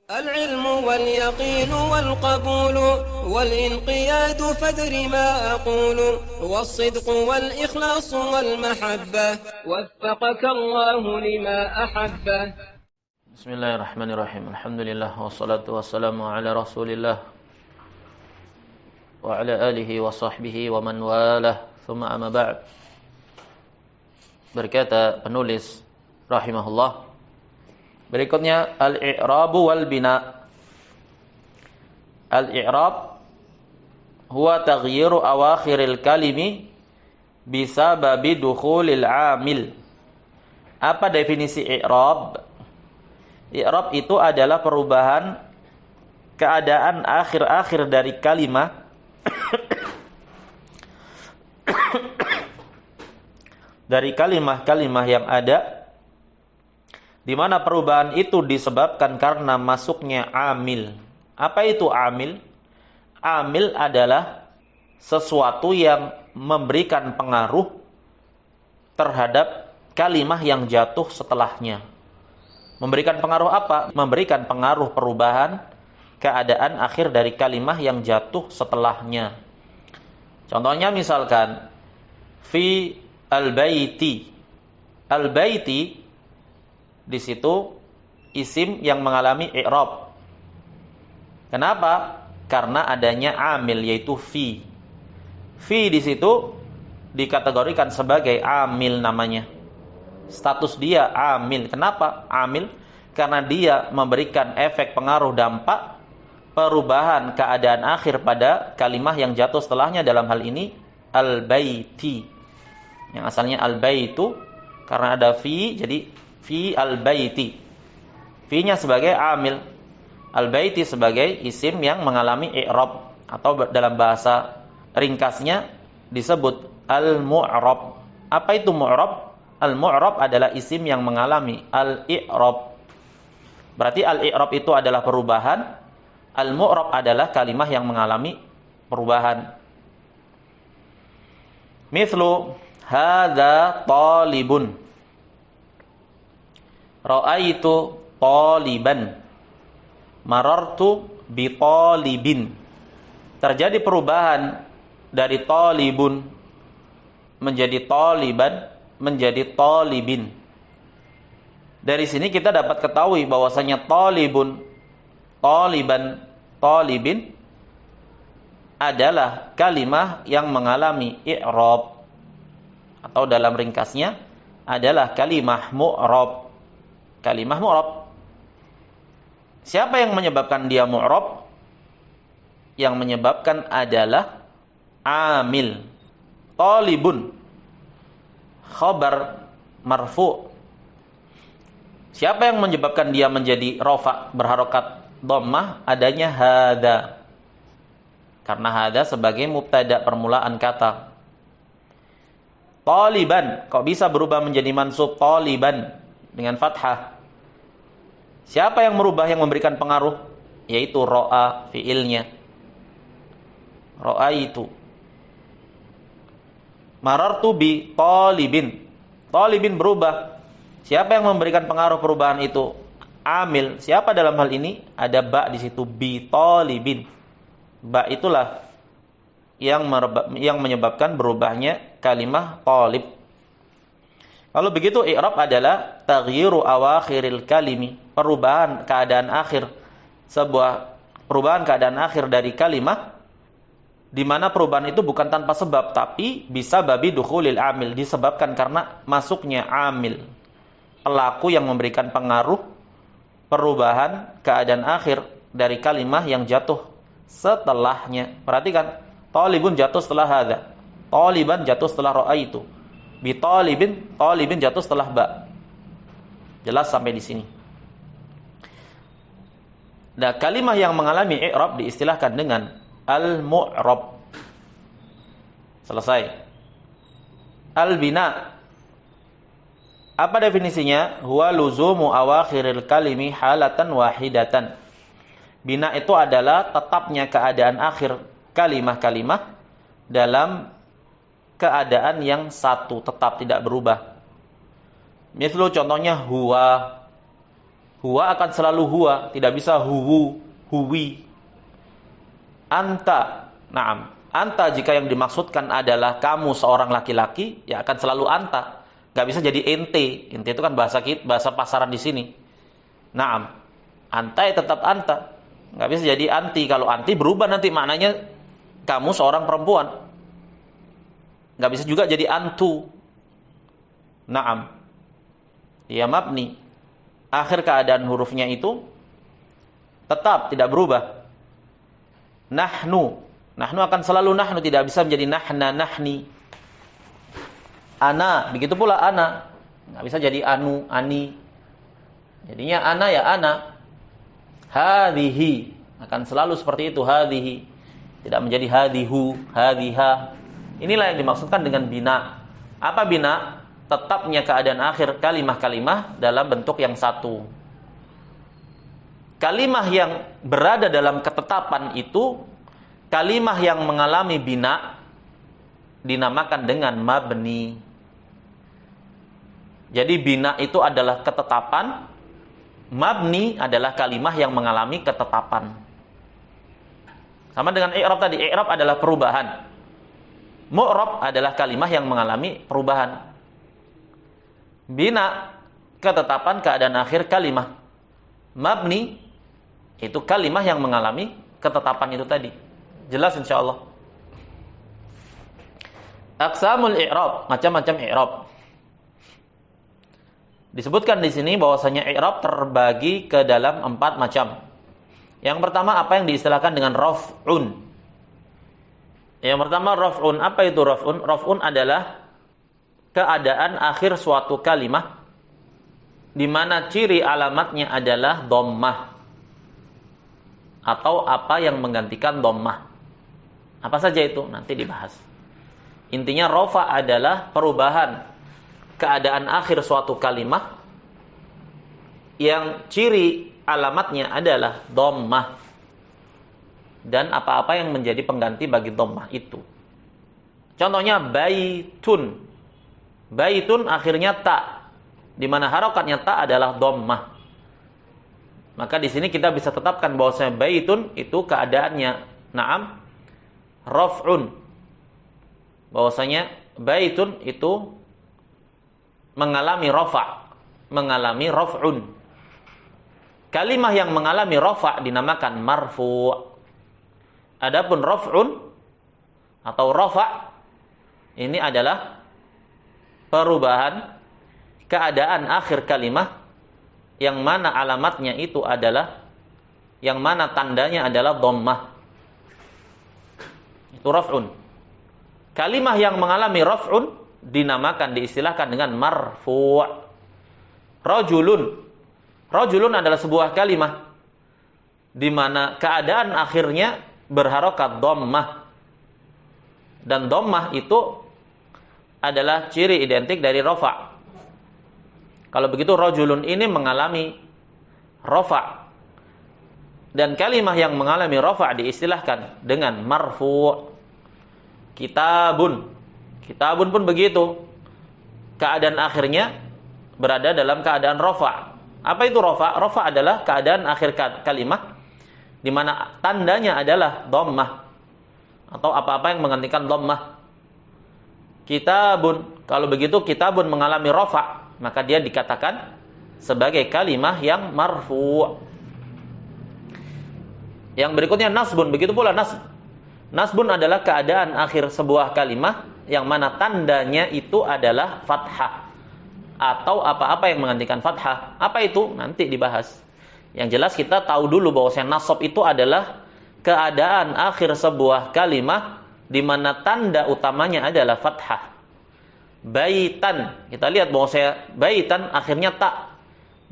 العلم واليقين والقبول والانقياد فدر ما أقول والصدق والإخلاص والمحبة وفقك الله لما أحبه. Bismillahirrahmanirrahim. Alhamdulillah wassalatu wassalamu ala Rasulillah wa ala alihi wa sahbihi wa man walah. Thumma amma ba'd. Berkata penulis rahimahullah, berikutnya al-i'rabu wal bina. Al-i'rab huwa taghyiru awakhiril kalimi bisababi dukhulil amil. Apa definisi i'rab? I'rab itu adalah perubahan keadaan akhir-akhir dari kalimat dari kalimat-kalimat yang ada, di mana perubahan itu disebabkan karena masuknya amil. Apa itu amil? Amil adalah sesuatu yang memberikan pengaruh terhadap kalimat yang jatuh setelahnya. Memberikan pengaruh apa? Memberikan pengaruh perubahan keadaan akhir dari kalimat yang jatuh setelahnya. Contohnya misalkan fi al-baiti. Al-baiti di situ isim yang mengalami i'rab. Kenapa? Karena adanya amil yaitu fi. Fi di situ dikategorikan sebagai amil namanya. Status dia amil. Kenapa amil? Karena dia memberikan efek pengaruh dampak perubahan keadaan akhir pada kalimat yang jatuh setelahnya, dalam hal ini al-baiti. Yang asalnya al-baitu, karena ada fi, jadi fi al-baiti. Fi-nya sebagai amil, al-baiti sebagai isim yang mengalami i'rab, atau dalam bahasa ringkasnya disebut al-mu'rab. Apa itu mu'rab? Al-mu'rab adalah isim yang mengalami al-i'rab. Berarti al-i'rab itu adalah perubahan, al-mu'rab adalah kalimat yang mengalami perubahan. Mithlu hadza talibun. Ra'aitu taliban. Marartu bi talibin. Terjadi perubahan dari talibun menjadi taliban menjadi talibin. Dari sini kita dapat ketahui bahwasanya talibun, taliban, talibin adalah kalimat yang mengalami i'rab, atau dalam ringkasnya adalah kalimah mu'rab. Kalimah mu'rab. Siapa yang menyebabkan dia mu'rab? Yang menyebabkan adalah amil. Talibun khabar marfu'. Siapa yang menyebabkan dia menjadi rafa, berharokat dhammah? Adanya hadza. Karena hadza sebagai mubtada, permulaan kata. Taliban, kok bisa berubah menjadi mansub taliban dengan fathah? Siapa yang merubah, yang memberikan pengaruh? Yaitu ro'a, fiilnya. Ro'a itu. Marartu bi talibin. Talibin berubah. Siapa yang memberikan pengaruh perubahan itu? Amil. Siapa dalam hal ini? Ada ba di situ, bi talibin. Ba itulah yang menyebabkan berubahnya kalimah talib. Kalau begitu i'rab adalah taghyiru awakhiril kalimi, perubahan keadaan akhir, sebuah perubahan keadaan akhir dari kalimat, di mana perubahan itu bukan tanpa sebab, tapi bisa babi dukhulil amil, disebabkan karena masuknya amil, pelaku yang memberikan pengaruh perubahan keadaan akhir dari kalimat yang jatuh setelahnya. Perhatikan, talibun jatuh setelah hadza, taliban jatuh setelah ra'aitu, bi talibin, talibin jatuh setelah ba. Jelas sampai di sini. Nah, kalimat yang mengalami i'rab diistilahkan dengan al-mu'rab. Selesai. Al-bina. Apa definisinya? Huwa luzumu awakhiril kalimi halatan wahidatan. Bina itu adalah tetapnya keadaan akhir kalimah-kalimah dalam keadaan yang satu, tetap tidak berubah. Misal contohnya huwa. Huwa akan selalu huwa, tidak bisa huwu, huwi. Anta, na'am. Anta jika yang dimaksudkan adalah kamu seorang laki-laki, ya akan selalu anta. Gak bisa jadi ente. Ente itu kan bahasa pasaran di sini. Na'am. Anta ya tetap anta. Gak bisa jadi anti. Kalau anti berubah nanti maknanya kamu seorang perempuan. Gak bisa juga jadi antu. Na'am. Ya mabni. Akhir keadaan hurufnya itu tetap tidak berubah. Nahnu. Nahnu akan selalu nahnu, tidak bisa menjadi nahna, nahni. Ana, begitu pula ana. Nggak bisa jadi anu, ani. Jadinya ana ya ana. Hadhihi. Akan selalu seperti itu, hadhihi. Tidak menjadi hadhihu, hadhiha. Inilah yang dimaksudkan dengan bina. Apa bina? Tetapnya keadaan akhir kalimah-kalimah dalam bentuk yang satu. Kalimah yang berada dalam ketetapan itu, kalimah yang mengalami bina dinamakan dengan mabni. Jadi bina itu adalah ketetapan, mabni adalah kalimah yang mengalami ketetapan. Sama dengan i'rab tadi, i'rab adalah perubahan. Mu'rab adalah kalimah yang mengalami perubahan. Bina, ketetapan keadaan akhir kalimah. Mabni itu kalimah yang mengalami ketetapan itu tadi. Jelas insyaallah. Aqsamul i'rab, macam-macam i'rab. Disebutkan di sini bahwasanya i'rab terbagi ke dalam 4 macam. Yang pertama apa yang diistilahkan dengan raf'un. Yang pertama raf'un. Apa itu raf'un? Raf'un adalah keadaan akhir suatu kalimah di mana ciri alamatnya adalah dhammah atau apa yang menggantikan dhammah. Apa saja itu? Nanti dibahas. Intinya rafa adalah perubahan keadaan akhir suatu kalimah yang ciri alamatnya adalah dhammah dan apa-apa yang menjadi pengganti bagi dhammah itu. Contohnya baitun. Baitun akhirnya ta, di mana harokatnya ta adalah dhammah. Maka di sini kita bisa tetapkan bahwasanya baitun itu keadaannya na'am raf'un. Bahwasanya baitun itu mengalami rafa', mengalami raf'un. Kalimah yang mengalami rafa' dinamakan marfu'. Adapun raf'un atau rafa' ini adalah perubahan keadaan akhir kalimah yang mana alamatnya itu adalah, yang mana tandanya adalah dhammah. Itu raf'un. Kalimah yang mengalami raf'un dinamakan, diistilahkan dengan marfu'. Rajulun. Rajulun adalah sebuah kalimah di mana keadaan akhirnya berharokat dhammah. Dan dhammah itu adalah ciri identik dari rafa'. Kalau begitu rajulun ini mengalami rafa'. Dan kalimah yang mengalami rafa' diistilahkan dengan marfu'. Kitabun. Kitabun pun begitu. Keadaan akhirnya berada dalam keadaan rafa'. Apa itu rafa'? Rafa' adalah keadaan akhir kalimah di mana tandanya adalah dhammah atau apa-apa yang menggantikan dhammah. Kitabun. Kalau begitu kitabun mengalami rafa', maka dia dikatakan sebagai kalimah yang marfu'. Yang berikutnya nasbun. Begitu pula nasb. Nasbun adalah keadaan akhir sebuah kalimah yang mana tandanya itu adalah fathah atau apa-apa yang menggantikan fathah. Apa itu? Nanti dibahas. Yang jelas kita tahu dulu bahwa nasab itu adalah keadaan akhir sebuah kalimah di mana tanda utamanya adalah fathah. Baitan. Kita lihat bahwa baitan akhirnya ta,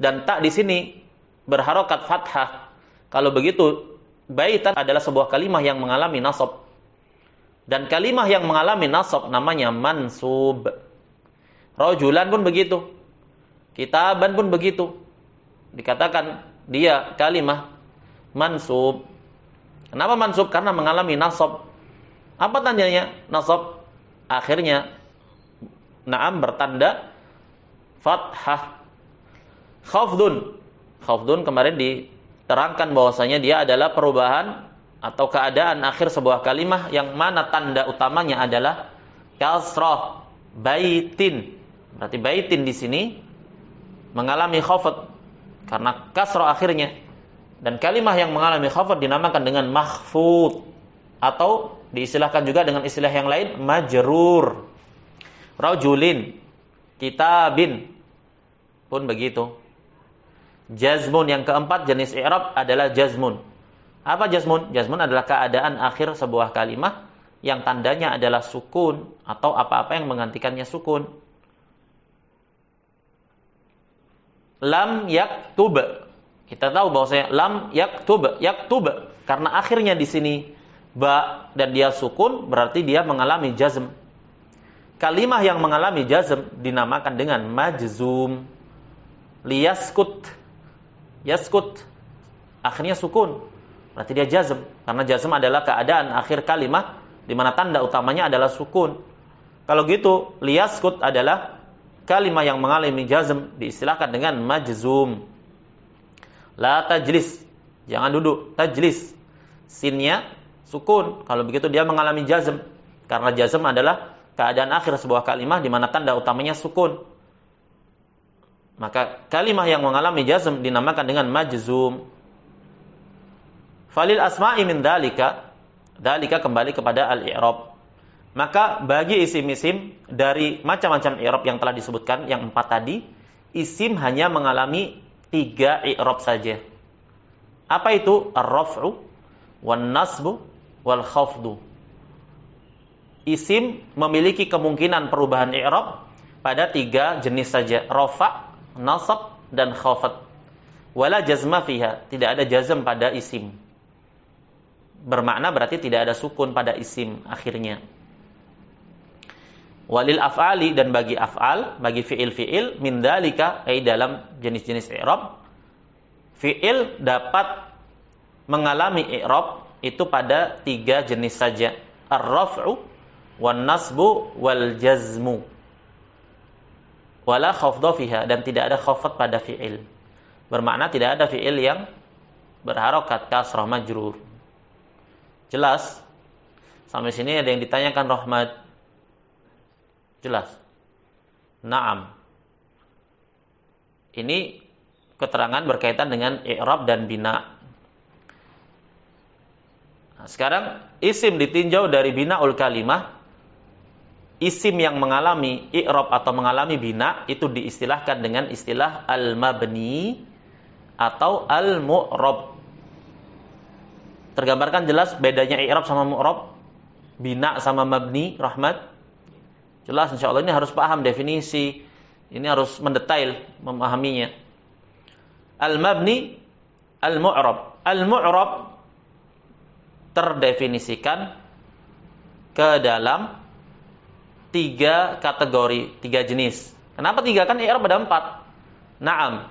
dan ta di sini berharokat fathah. Kalau begitu baitan adalah sebuah kalimah yang mengalami nasab. Dan kalimah yang mengalami nasab namanya mansub. Rajulan pun begitu. Kitaban pun begitu. Dikatakan dia kalimah mansub. Kenapa mansub? Karena mengalami nasab. Apa tandanya nasab? Akhirnya na'am bertanda fathah. Khafdun. Khafdun kemarin diterangkan bahwasanya dia adalah perubahan atau keadaan akhir sebuah kalimah yang mana tanda utamanya adalah kasrah. Baitin. Berarti baitin di sini mengalami khafd karena kasrah akhirnya. Dan kalimah yang mengalami khafd dinamakan dengan makhfud atau diistilahkan juga dengan istilah yang lain majrur. Rajulin, kitabin pun begitu. Jazmun yang keempat jenis i'rab adalah jazmun. Apa jazmun? Jazmun adalah keadaan akhir sebuah kalimah yang tandanya adalah sukun atau apa-apa yang menggantikannya sukun. Lam yaktub. Kita tahu bahwasanya lam yaktub, yaktub karena akhirnya di sini ba dan dia sukun berarti dia mengalami jazm. Kalimah yang mengalami jazm dinamakan dengan majzum. Liyaskut. Yaskut akhirnya sukun. Berarti dia jazm karena jazm adalah keadaan akhir kalimah di mana tanda utamanya adalah sukun. Kalau gitu, liyaskut adalah kalimah yang mengalami jazm diistilahkan dengan majzum. La tajlis, jangan duduk, tajlis. Sinnya sukun. Kalau begitu dia mengalami jazm karena jazm adalah keadaan akhir sebuah kalimah di mana tanda utamanya sukun. Maka kalimah yang mengalami jazm dinamakan dengan majzum. Falil asma'i min dalika, dalika kembali kepada al-i'rab. Maka bagi isim-isim dari macam-macam i'rab yang telah disebutkan, yang 4 tadi, isim hanya mengalami 3 i'rab saja. Apa itu? Ar-raf'u, wan-nasbu, wal-khafdu. Isim memiliki kemungkinan perubahan i'rab pada 3 jenis saja. Rafa', nasab, dan khafad. Wala jazma fiha, tidak ada jazm pada isim. Bermakna berarti tidak ada sukun pada isim akhirnya. Walil af'ali, dan bagi af'al, bagi fi'il-fi'il, min dalika, dalam jenis-jenis i'rab, fi'il dapat mengalami i'rab itu pada 3 jenis saja. Ar-raf'u, wan-nasbu, wal-jazmu. Wala khafdha fiha, dan tidak ada khafd pada fi'il. Bermakna tidak ada fi'il yang berharokat kasrah majrur. Jelas? Sampai sini ada yang ditanyakan Rahmat? Jelas? Naam. Ini keterangan berkaitan dengan i'rab dan bina. Nah, sekarang isim ditinjau dari bina'ul kalimah. Isim yang mengalami i'rab atau mengalami bina itu diistilahkan dengan istilah al-mabni atau al-mu'rab. Tergambarkan jelas bedanya i'rab sama mu'rab, bina sama mabni, Rahmat? Jelas insyaallah, ini harus paham definisi. Ini harus mendetail memahaminya. Al-mabni, al-mu'rab. Al-mu'rab terdefinisikan ke dalam 3 kategori, 3 jenis. Kenapa 3? Kan i'rab ada 4. Naam.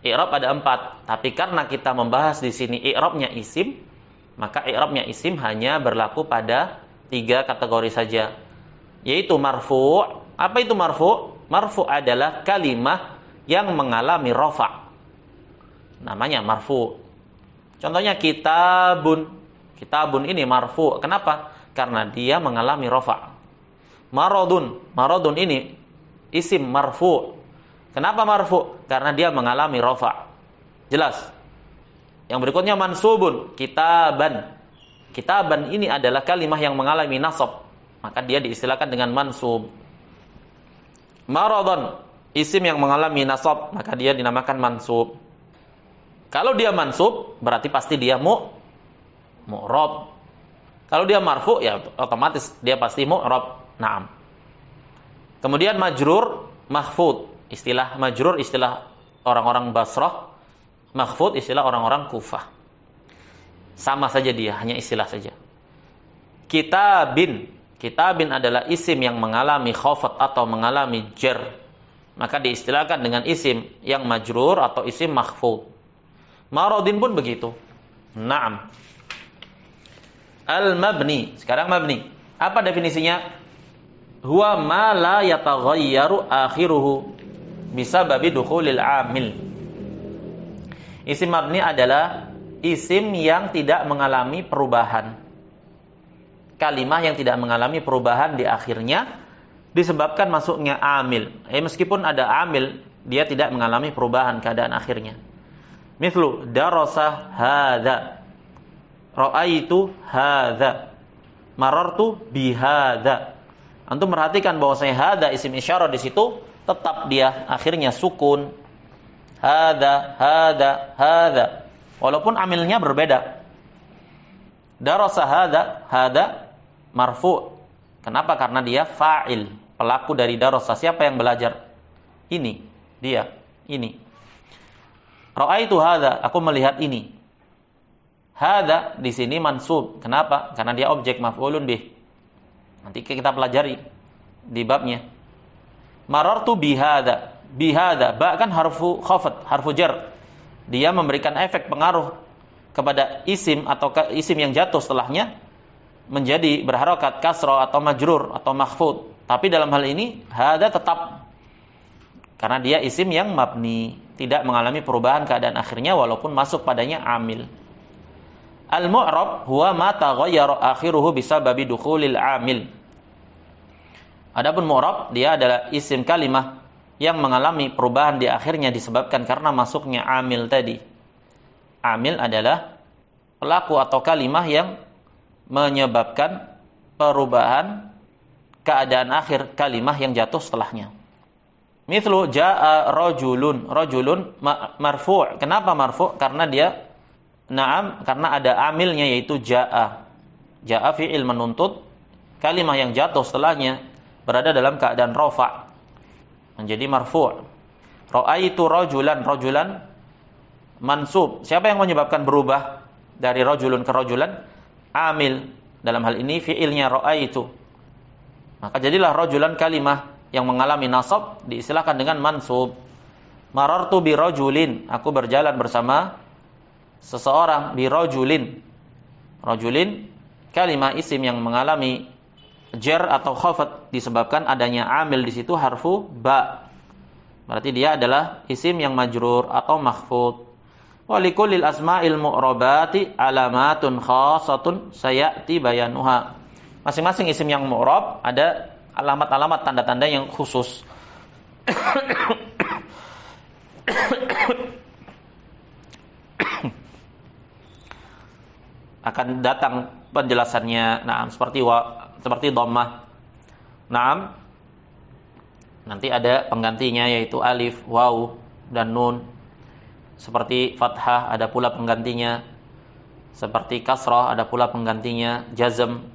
I'rab ada 4, tapi karena kita membahas di sini i'rabnya isim, maka i'rabnya isim hanya berlaku pada 3 kategori saja, yaitu marfu'. Apa itu marfu'? Marfu' adalah kalimah yang mengalami rafa'. Namanya marfu'. Contohnya kitabun. Kitabun ini marfu'. Kenapa? Karena dia mengalami rafa'. Maradun. Maradun ini isim marfu'. Kenapa marfu'? Karena dia mengalami rafa'. Jelas? Yang berikutnya mansubun, kitaban. Kitaban ini adalah kalimah yang mengalami nasab, maka dia diistilahkan dengan mansub. Maradun, isim yang mengalami nasab, maka dia dinamakan mansub. Kalau dia mansub, berarti pasti dia mu'rab. Kalau dia marfu, ya otomatis dia pasti mu'rab. Naam. Kemudian majrur, mahfud. Istilah majrur, istilah orang-orang Basrah. Mahfud istilah orang-orang Kufah. Sama saja dia, hanya istilah saja. Kitabin. Kitabin adalah isim yang mengalami khafd atau mengalami jar. Maka diistilahkan dengan isim yang majrur atau isim mahfud. Maradin pun begitu. Naam. Al-mabni. Sekarang mabni. Apa definisinya? Huwa ma la yataghayyaru akhiruhu bisababi dukhulil amil. Isim mabni adalah isim yang tidak mengalami perubahan. Kalimah yang tidak mengalami perubahan di akhirnya disebabkan masuknya amil. Meskipun ada amil, dia tidak mengalami perubahan keadaan akhirnya. Mithlu darasa hadza, ra'aitu hadza, marartu bihadza. Antum perhatikan bahwasanya hadza isim isyarah di situ tetap dia akhirnya sukun. Hadza, hadza, hadza. Walaupun amilnya berbeda. Darasa hadza marfu'. Kenapa? Karena dia fa'il, pelaku dari darasa. Siapa yang belajar? Ini, dia, ini. Ra'aitu hadza, aku melihat ini. Hadza di sini mansub. Kenapa? Karena dia objek maf'ulun bih. Nanti kita pelajari di babnya. Marartu bihadza. Bihadza, ba kan harfu khafat, harfu jar. Dia memberikan efek pengaruh kepada isim atau isim yang jatuh setelahnya menjadi berharokat kasrah atau majrur atau makhfud. Tapi dalam hal ini hadza tetap karena dia isim yang mabni, tidak mengalami perubahan keadaan akhirnya walaupun masuk padanya amil. Al-mu'rab huwa ma taghayyara akhiruhu bisababi dukhulil amil. Adapun mu'rab dia adalah isim kalimah yang mengalami perubahan di akhirnya disebabkan karena masuknya amil tadi. Amil adalah pelaku atau kalimah yang menyebabkan perubahan keadaan akhir kalimah yang jatuh setelahnya. Mithlu jaa rajulun. Rajulun marfu'. Kenapa marfu'? Karena dia karena ada amilnya yaitu jaa. Jaa fi'il menuntut, kalimah yang jatuh setelahnya berada dalam keadaan rafa' menjadi marfu'. Ra'aitu rajulan. Rajulan mansub. Siapa yang menyebabkan berubah dari rajulun ke rajulan? Amil. Dalam hal ini fi'ilnya ra'aitu. Maka jadilah rajulan kalimah yang mengalami nasab diistilahkan dengan mansub. Marartu bi rajulin. Aku berjalan bersama seseorang. Bi rajulin. Rajulin kalimah isim yang mengalami jar atau khafat disebabkan adanya amil di situ harfu ba. Berarti dia adalah isim yang majrur atau makhfud. Wa likulli asma'il mu'rabati alamatun khassatun sayati bayanuha. Masing-masing isim yang mu'rab ada alamat-alamat tanda-tanda yang khusus. Akan datang penjelasannya. Seperti dhammah. Nanti ada penggantinya yaitu alif, waw dan nun. Seperti fathah ada pula penggantinya. Seperti kasrah ada pula penggantinya. Jazm,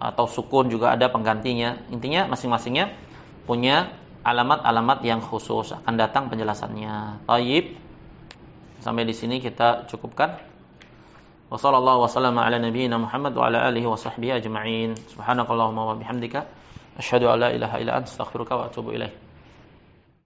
atau sukun juga ada penggantinya. Intinya masing-masingnya punya alamat-alamat yang khusus. Akan datang penjelasannya. Thayyib. Sampai di sini kita cukupkan. Wassallallahu wasallam ala nabiyyina Muhammad wa ala alihi wa sahbihi ajma'in. Subhanakallahumma wa bihamdika asyhadu an la ilaha illa anta astaghfiruka wa atubu ilaik.